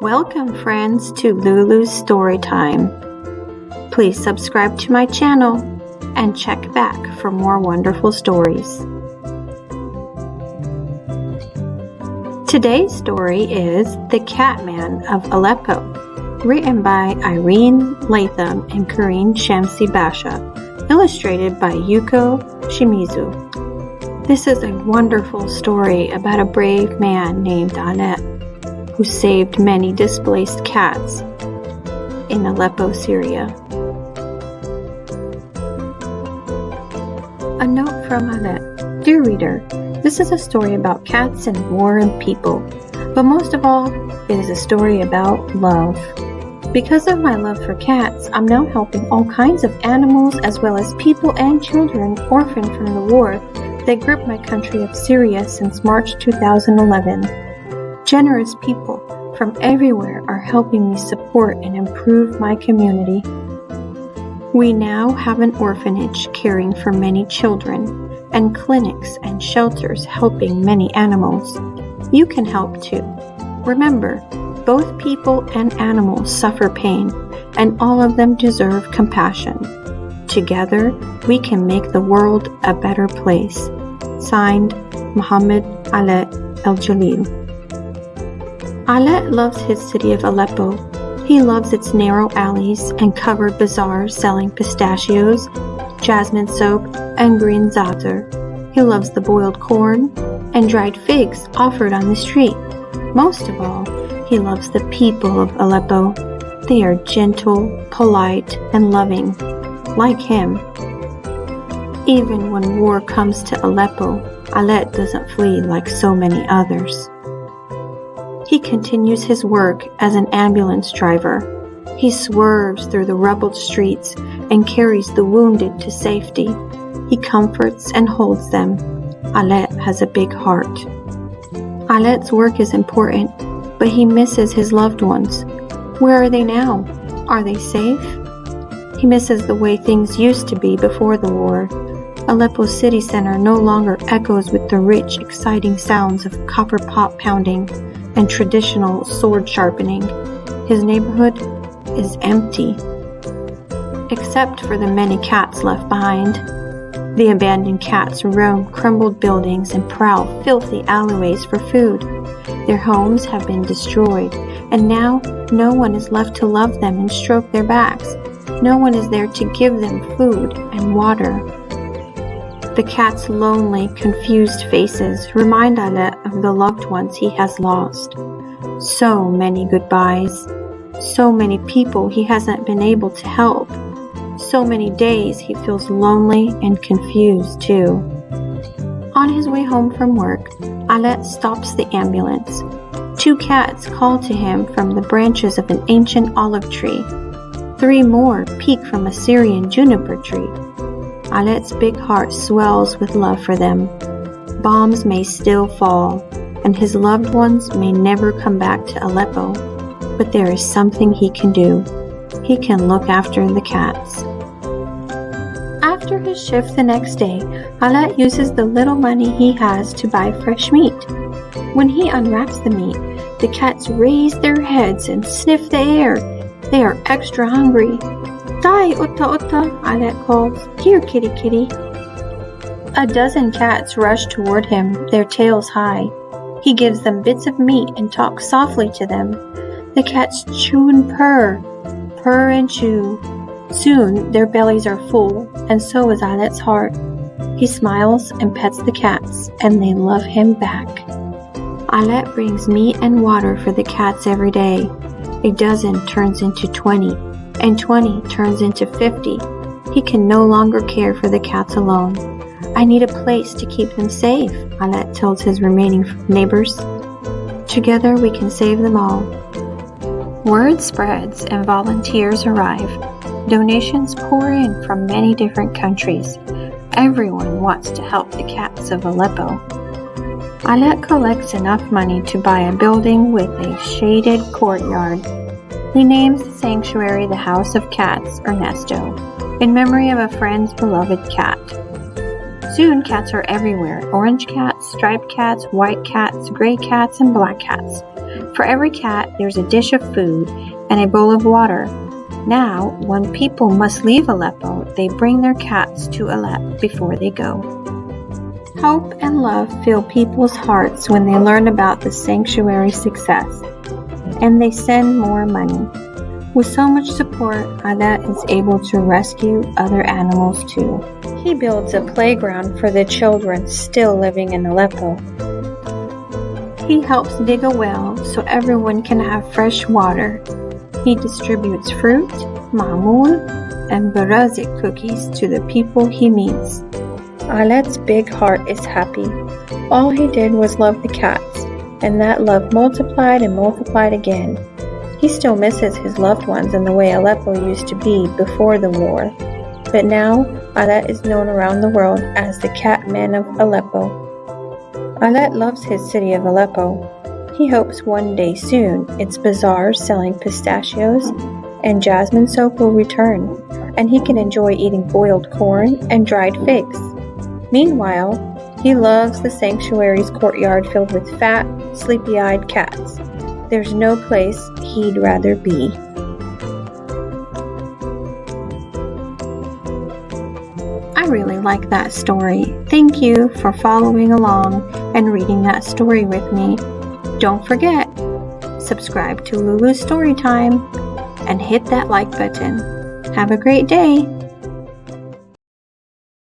Welcome friends to Lulu's Story Time. Please subscribe to my channel and check back for more wonderful stories. Today's story is The Catman of Aleppo, written by Irene, Latham, and Karim Shamsi-Basha, illustrated by Yuko Shimizu. This is a wonderful story about a brave man named Aloud, who saved many displaced cats in Aleppo, Syria. A note from Aloud. Dear reader, this is a story about cats and war and people, but most of all, it is a story about love. Because of my love for cats, I'm now helping all kinds of animals as well as people and children orphaned from the war that gripped my country of Syria since March 2011. Generous people from everywhere are helping me support and improve my community. We now have an orphanage caring for many children, and clinics and shelters helping many animals. You can help too. Remember, both people and animals suffer pain, and all of them deserve compassion. Together, we can make the world a better place. Signed, Muhammad Alet El-Jalil. Alet loves his city of Aleppo. He loves its narrow alleys and covered bazaars selling pistachios, jasmine soap, and green za'atar. He loves the boiled corn and dried figs offered on the street. Most of all, he loves the people of Aleppo. They are gentle, polite, and loving, like him. Even when war comes to Aleppo, Alet doesn't flee like so many others. He continues his work as an ambulance driver. He swerves through the rubbled streets and carries the wounded to safety. He comforts and holds them. Alet has a big heart. Alet's work is important, but he misses his loved ones. Where are they now? Are they safe? He misses the way things used to be before the war. Aleppo city center no longer echoes with the rich, exciting sounds of copper pot pounding and traditional sword sharpening. His neighborhood is empty, except for the many cats left behind. The abandoned cats roam crumbled buildings and prowl filthy alleyways for food. Their homes have been destroyed, and now no one is left to love them and stroke their backs. No one is there to give them food and water. The cat's lonely, confused faces remind Alet of the loved ones he has lost. So many goodbyes. So many people he hasn't been able to help. So many days he feels lonely and confused too. On his way home from work, Alet stops the ambulance. Two cats call to him from the branches of an ancient olive tree. 3 more peek from a Syrian juniper tree. Alet's big heart swells with love for them. Bombs may still fall, and his loved ones may never come back to Aleppo, but there is something he can do. He can look after the cats. After his shift the next day, Alet uses the little money he has to buy fresh meat. When he unwraps the meat, the cats raise their heads and sniff the air. They are extra hungry. "Dai, Utta Utta," Alet calls. "Here, kitty kitty." A dozen cats rush toward him, their tails high. He gives them bits of meat and talks softly to them. The cats chew and purr and chew. Soon their bellies are full, and so is Alet's heart. He smiles and pets the cats, and they love him back. Alet brings meat and water for the cats every day. A dozen turns into 20. And 20 turns into 50. He can no longer care for the cats alone. "I need a place to keep them safe," Alet tells his remaining neighbors. "Together we can save them all." Word spreads and volunteers arrive. Donations pour in from many different countries. Everyone wants to help the cats of Aleppo. Alet collects enough money to buy a building with a shaded courtyard. He names the sanctuary the House of Cats, Ernesto, in memory of a friend's beloved cat. Soon cats are everywhere. Orange cats, striped cats, white cats, gray cats, and black cats. For every cat, there's a dish of food and a bowl of water. Now, when people must leave Aleppo, they bring their cats to Aleppo before they go. Hope and love fill people's hearts when they learn about the sanctuary's success, and they send more money. With so much support, Alaa is able to rescue other animals too. He builds a playground for the children still living in Aleppo. He helps dig a well so everyone can have fresh water. He distributes fruit, ma'moul, and barazik cookies to the people he meets. Alaad's big heart is happy. All he did was love the cats, and that love multiplied and multiplied again. He still misses his loved ones and the way Aleppo used to be before the war. But now, Alaa is known around the world as the Cat Man of Aleppo. Alaa loves his city of Aleppo. He hopes one day soon its bazaars selling pistachios and jasmine soap will return, and he can enjoy eating boiled corn and dried figs. Meanwhile, he loves the sanctuary's courtyard filled with fat, sleepy-eyed cats. There's no place he'd rather be. I really like that story. Thank you for following along and reading that story with me. Don't forget, subscribe to Lulu's Storytime and hit that like button. Have a great day.